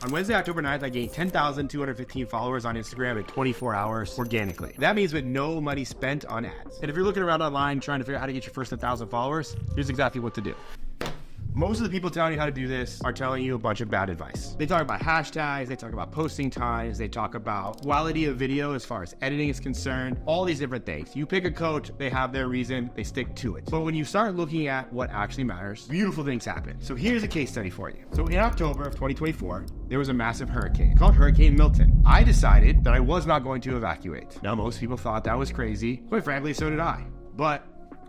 On Wednesday, October 9th, I gained 10,215 followers on Instagram in 24 hours organically. That means with no money spent on ads. And if you're looking around online trying to figure out how to get your first 1,000 followers, here's exactly what to do. Most of the people telling you how to do this are telling you a bunch of bad advice. They talk about hashtags, they talk about posting times, they talk about quality of video as far as editing is concerned, all these different things. You pick a coach, they have their reason, they stick to it. But when you start looking at what actually matters, beautiful things happen. So here's a case study for you. So in October of 2024, there was a massive hurricane called Hurricane Milton. I decided that I was not going to evacuate. Now, most people thought that was crazy. Quite frankly, so did I. But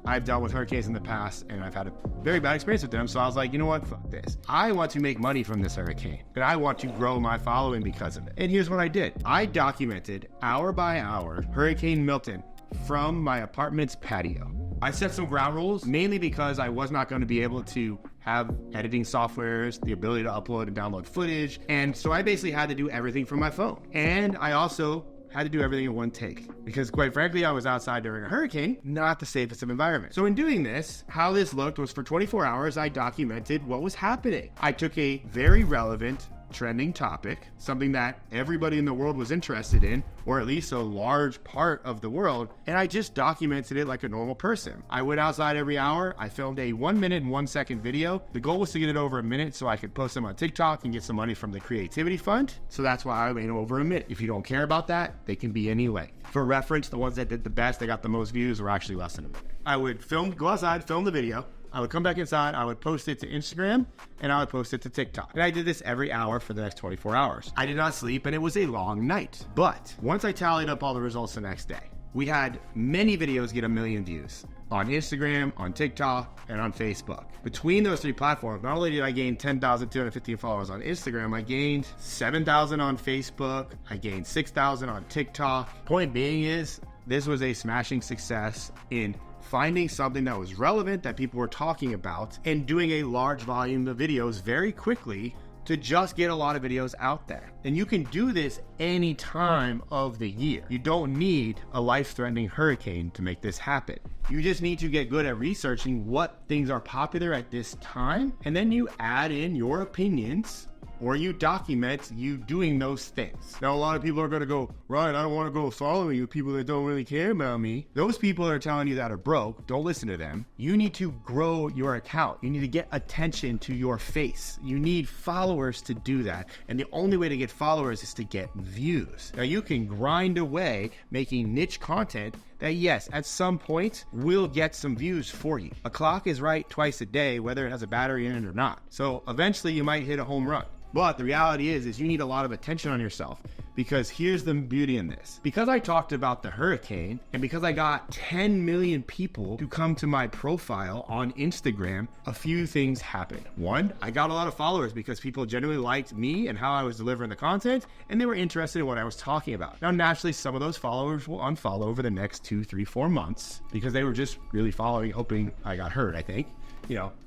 I've dealt with hurricanes in the past and I've had a very bad experience with them. So I was like, you know what? Fuck this. I want to make money from this hurricane and I want to grow my following because of it. And here's what I did. I documented hour by hour Hurricane Milton from my apartment's patio. I set some ground rules, mainly because I was not going to be able to have editing softwares, the ability to upload and download footage. And so I basically had to do everything from my phone. And I also had to do everything in one take because quite frankly, I was outside during a hurricane, not the safest of environments. So in doing this, how this looked was for 24 hours, I documented what was happening. I took a very relevant trending topic, something that everybody in the world was interested in, or at least a large part of the world, and I just documented it like a normal person. I went outside every hour. I filmed a 1 minute and 1 second video. The goal was to get it over a minute so I could post them on TikTok and get some money from the creativity fund. So that's why I made it over a minute. If you don't care about that, they can be any length. For reference, the ones that did the best, they got the most views, were actually less than a minute. I would go outside, film the video. I would come back inside, I would post it to Instagram, and I would post it to TikTok. And I did this every hour for the next 24 hours. I did not sleep, and it was a long night. But once I tallied up all the results the next day, we had many videos get 1 million views on Instagram, on TikTok, and on Facebook. Between those three platforms, not only did I gain 10,215 followers on Instagram, I gained 7,000 on Facebook, I gained 6,000 on TikTok. Point being is, this was a smashing success in finding something that was relevant that people were talking about and doing a large volume of videos very quickly to just get a lot of videos out there. And you can do this any time of the year. You don't need a life-threatening hurricane to make this happen. You just need to get good at researching what things are popular at this time, and then you add in your opinions or you document you doing those things. Now, a lot of people are gonna go, Ryan, I don't wanna go following you, people that don't really care about me. Those people are telling you that are broke. Don't listen to them. You need to grow your account. You need to get attention to your face. You need followers to do that. And the only way to get followers is to get views. Now, you can grind away making niche content that, yes, at some point will get some views for you. A clock is right twice a day, whether it has a battery in it or not. So eventually you might hit a home run. But the reality is you need a lot of attention on yourself, because here's the beauty in this. Because I talked about the hurricane and because I got 10 million people to come to my profile on Instagram, a few things happened. One, I got a lot of followers because people genuinely liked me and how I was delivering the content, and they were interested in what I was talking about. Now, naturally, some of those followers will unfollow over the next 2, 3, 4 months because they were just really following, hoping I got hurt, I think.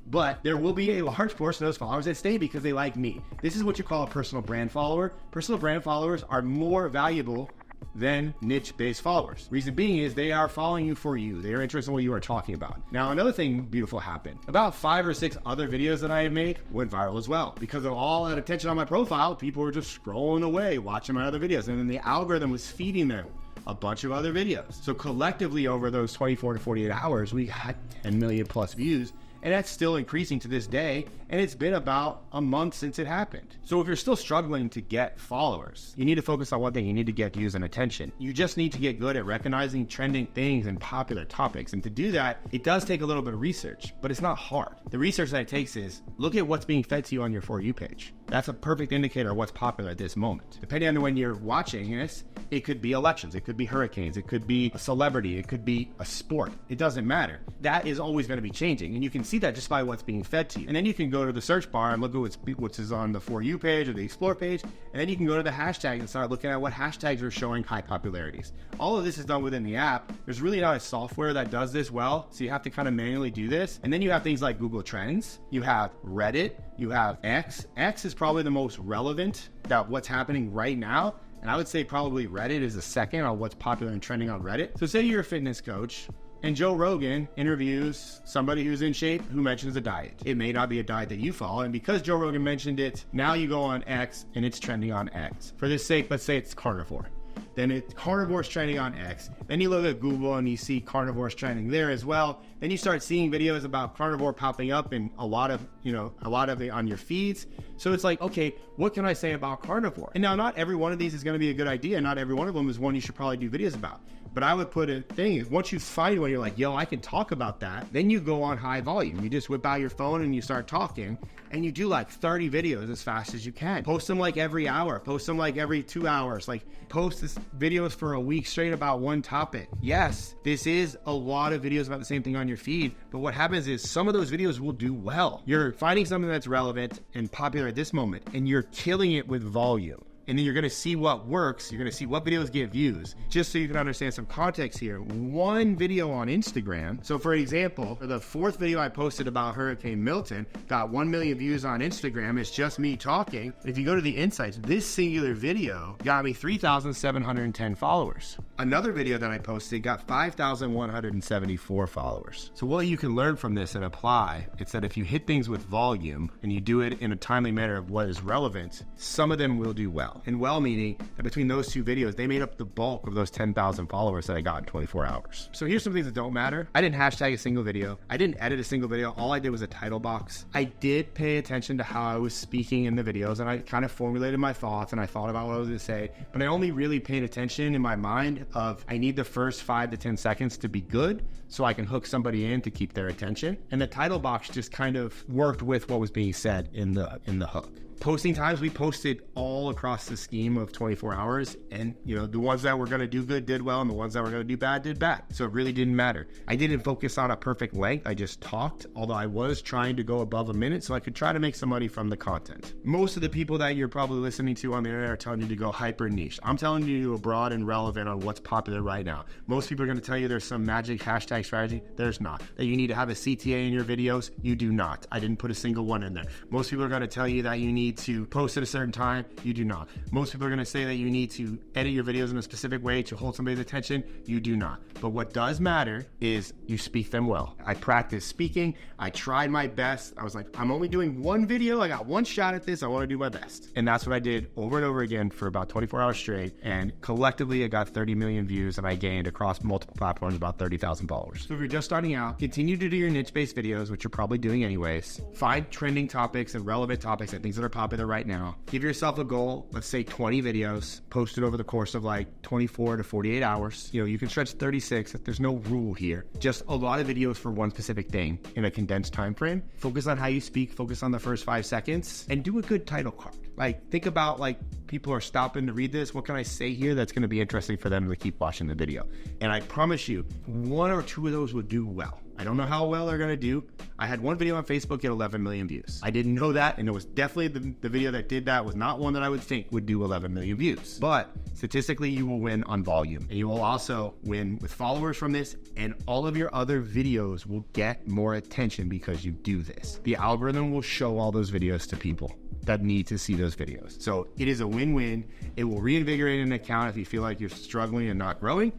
But there will be a large portion of those followers that stay because they like me. This is what you call a personal brand follower. Personal brand followers are more valuable than niche-based followers. Reason being is they are following you for you. They are interested in what you are talking about. Now, another thing beautiful happened. About 5 or 6 other videos that I have made went viral as well. Because of all that attention on my profile, people were just scrolling away, watching my other videos. And then the algorithm was feeding them a bunch of other videos. So collectively over those 24 to 48 hours, we got 10 million plus views. And that's still increasing to this day, and it's been about a month since it happened. So if you're still struggling to get followers, you need to focus on one thing. You need to get views and attention. You just need to get good at recognizing trending things and popular topics. And to do that, it does take a little bit of research, but it's not hard. The research that it takes is look at what's being fed to you on your For You page. That's a perfect indicator of what's popular at this moment. Depending on when you're watching this, it could be elections, it could be hurricanes, it could be a celebrity, it could be a sport. It doesn't matter. That is always going to be changing, and you can see that just by what's being fed to you. And then you can go to the search bar and look at what's on the For You page or the Explore page, and then you can go to the hashtag and start looking at what hashtags are showing high popularities. All of this is done within the app. There's really not a software that does this well, so you have to kind of manually do this. And then you have things like Google Trends, you have Reddit, you have X. X is probably the most relevant that what's happening right now. And I would say probably Reddit is the second on what's popular and trending on Reddit. So say you're a fitness coach And Joe Rogan interviews somebody who's in shape who mentions a diet. It may not be a diet that you follow, and because Joe Rogan mentioned it, now you go on X and it's trending on X. For this sake, let's say it's carnivore. Then carnivore's trending on X. Then you look at Google and you see carnivore's trending there as well. Then you start seeing videos about carnivore popping up in a lot of it on your feeds. So it's like, okay, what can I say about carnivore? And now not every one of these is going to be a good idea. Not every one of them is one you should probably do videos about. But I would put a thing, once you find one, you're like, yo, I can talk about that. Then you go on high volume. You just whip out your phone and you start talking, and you do like 30 videos as fast as you can. Post them like every hour, post them like every 2 hours, like post this videos for a week straight about one topic. Yes, this is a lot of videos about the same thing on your feed, but what happens is some of those videos will do well. You're finding something that's relevant and popular at this moment, and you're killing it with volume. And then you're going to see what works. You're going to see what videos get views. Just so you can understand some context here, one video on Instagram. So for example, for the 4th video I posted about Hurricane Milton, got 1 million views on Instagram. It's just me talking. If you go to the insights, this singular video got me 3,710 followers. Another video that I posted got 5,174 followers. So what you can learn from this and apply, it's that if you hit things with volume and you do it in a timely manner of what is relevant, some of them will do well. And well meaning that between those 2 videos, they made up the bulk of those 10,000 followers that I got in 24 hours. So here's some things that don't matter. I didn't hashtag a single video. I didn't edit a single video. All I did was a title box. I did pay attention to how I was speaking in the videos, and I kind of formulated my thoughts and I thought about what I was going to say, but I only really paid attention in my mind of I need the first 5 to 10 seconds to be good so I can hook somebody in to keep their attention. And the title box just kind of worked with what was being said in the hook. Posting times, we posted all across the scheme of 24 hours, and the ones that were going to do good did well, and the ones that were going to do bad did bad. So it really didn't matter. I didn't focus on a perfect length. I just talked, although I was trying to go above a minute so I could try to make some money from the content. Most of the people that you're probably listening to on the internet are telling you to go hyper niche. I'm telling you to go broad and relevant on what's popular right now. Most people are going to tell you there's some magic hashtag strategy. There's not. That you need to have a CTA in your videos. You do not. I didn't put a single one in there. Most people are going to tell you that you need to post at a certain time. You do not. Most people are going to say that you need to edit your videos in a specific way to hold somebody's attention. You do not. But what does matter is you speak them well. I practiced speaking. I tried my best. I was like, I'm only doing one video. I got one shot at this. I want to do my best. And that's what I did over and over again for about 24 hours straight. And collectively, I got 30 million views, and I gained across multiple platforms about 30,000 followers. So if you're just starting out, continue to do your niche-based videos, which you're probably doing anyways. Find trending topics and relevant topics and things that are popular right now. Give yourself a goal, let's say 20 videos, posted over the course of like 24 to 48 hours. You can stretch 36. There's no rule here. Just a lot of videos for one specific thing in a condensed time frame. Focus on how you speak, focus on the first 5 seconds, and do a good title card. Like, think about like people are stopping to read this. What can I say here that's going to be interesting for them to keep watching the video? And I promise you, 1 or 2 of those would do well. I don't know how well they're going to do. I had one video on Facebook get 11 million views. I didn't know that, and it was definitely the video that did that was not one that I would think would do 11 million views. But statistically, you will win on volume, and you will also win with followers from this, and all of your other videos will get more attention because you do this. The algorithm will show all those videos to people that need to see those videos. So it is a win-win. It will reinvigorate an account if you feel like you're struggling and not growing.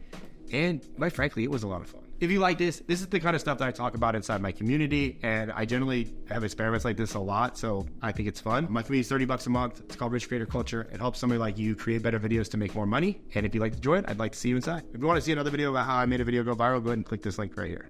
And quite frankly, it was a lot of fun. If you like this is the kind of stuff that I talk about inside my community, and I generally have experiments like this a lot, so I think it's fun. My community is $30 a month. It's called Rich Creator Culture. It helps somebody like you create better videos to make more money. And if you'd like to join, I'd like to see you inside. If you want to see another video about how I made a video go viral, go ahead and click this link right here.